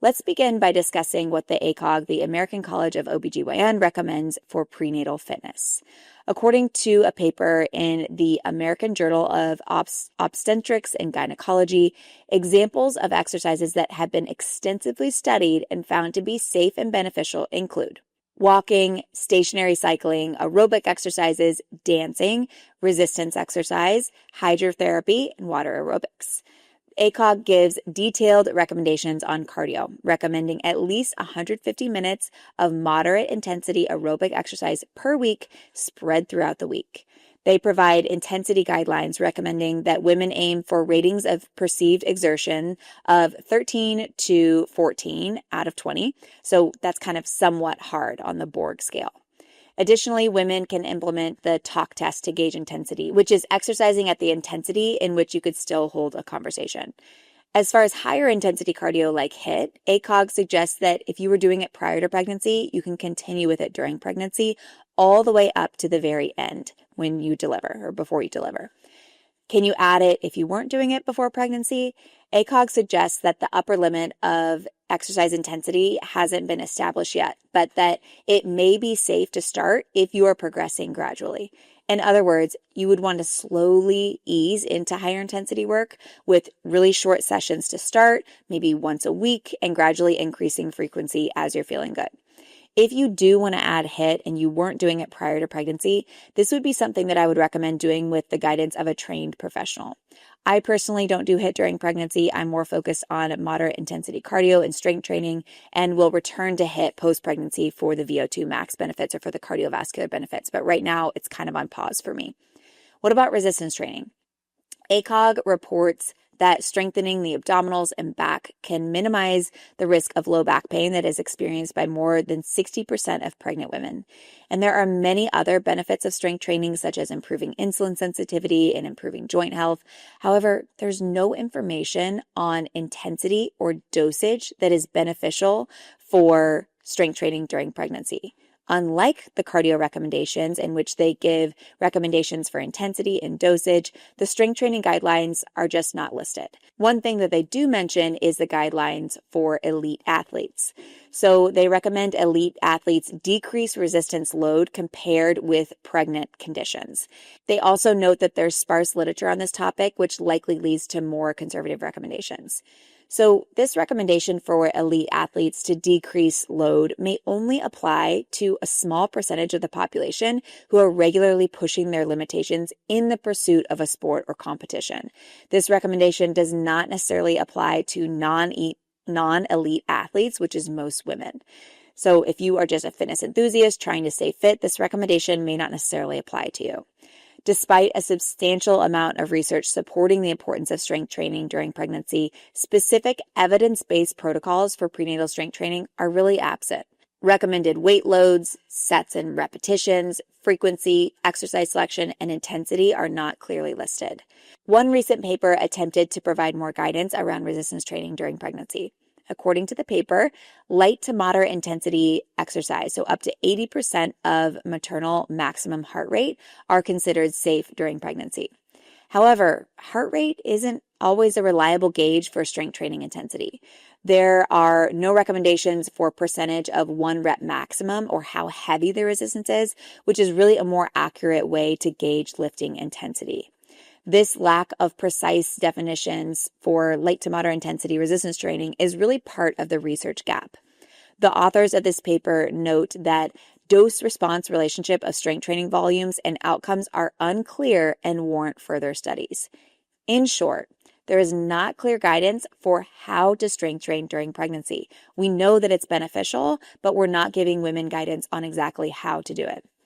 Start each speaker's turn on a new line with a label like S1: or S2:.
S1: Let's begin by discussing what the ACOG, the American College of OBGYN, recommends for prenatal fitness. According to a paper in the American Journal of Obstetrics and Gynecology, examples of exercises that have been extensively studied and found to be safe and beneficial include walking, stationary cycling, aerobic exercises, dancing, resistance exercise, hydrotherapy, and water aerobics. ACOG gives detailed recommendations on cardio, recommending at least 150 minutes of moderate intensity aerobic exercise per week spread throughout the week. They provide intensity guidelines recommending that women aim for ratings of perceived exertion of 13 to 14 out of 20. So that's kind of somewhat hard on the Borg scale. Additionally, women can implement the talk test to gauge intensity, which is exercising at the intensity in which you could still hold a conversation. As far as higher intensity cardio like HIIT, ACOG suggests that if you were doing it prior to pregnancy, you can continue with it during pregnancy all the way up to the very end when you deliver or before you deliver. Can you add it if you weren't doing it before pregnancy? ACOG suggests that the upper limit of exercise intensity hasn't been established yet, but that it may be safe to start if you are progressing gradually. In other words, you would want to slowly ease into higher intensity work with really short sessions to start, maybe once a week, and gradually increasing frequency as you're feeling good. If you do want to add HIIT and you weren't doing it prior to pregnancy, this would be something that I would recommend doing with the guidance of a trained professional. I personally don't do HIIT during pregnancy. I'm more focused on moderate intensity cardio and strength training and will return to HIIT post-pregnancy for the VO2 max benefits or for the cardiovascular benefits. But right now, it's kind of on pause for me. What about resistance training? ACOG reports that strengthening the abdominals and back can minimize the risk of low back pain that is experienced by more than 60% of pregnant women. And there are many other benefits of strength training, such as improving insulin sensitivity and improving joint health. However, there's no information on intensity or dosage that is beneficial for strength training during pregnancy. Unlike the cardio recommendations, in which they give recommendations for intensity and dosage, the strength training guidelines are just not listed. One thing that they do mention is the guidelines for elite athletes. So they recommend elite athletes decrease resistance load compared with pregnant conditions. They also note that there's sparse literature on this topic, which likely leads to more conservative recommendations. So this recommendation for elite athletes to decrease load may only apply to a small percentage of the population who are regularly pushing their limitations in the pursuit of a sport or competition. This recommendation does not necessarily apply to non-elite athletes, which is most women. So if you are just a fitness enthusiast trying to stay fit, this recommendation may not necessarily apply to you. Despite a substantial amount of research supporting the importance of strength training during pregnancy, specific evidence-based protocols for prenatal strength training are really absent. Recommended weight loads, sets and repetitions, frequency, exercise selection, and intensity are not clearly listed. One recent paper attempted to provide more guidance around resistance training during pregnancy. According to the paper, light to moderate intensity exercise, so up to 80% of maternal maximum heart rate, are considered safe during pregnancy. However, heart rate isn't always a reliable gauge for strength training intensity. There are no recommendations for percentage of 1 rep maximum or how heavy the resistance is, which is really a more accurate way to gauge lifting intensity. This lack of precise definitions for light to moderate intensity resistance training is really part of the research gap. The authors of this paper note that dose-response relationship of strength training volumes and outcomes are unclear and warrant further studies. In short, there is not clear guidance for how to strength train during pregnancy. We know that it's beneficial, but we're not giving women guidance on exactly how to do it.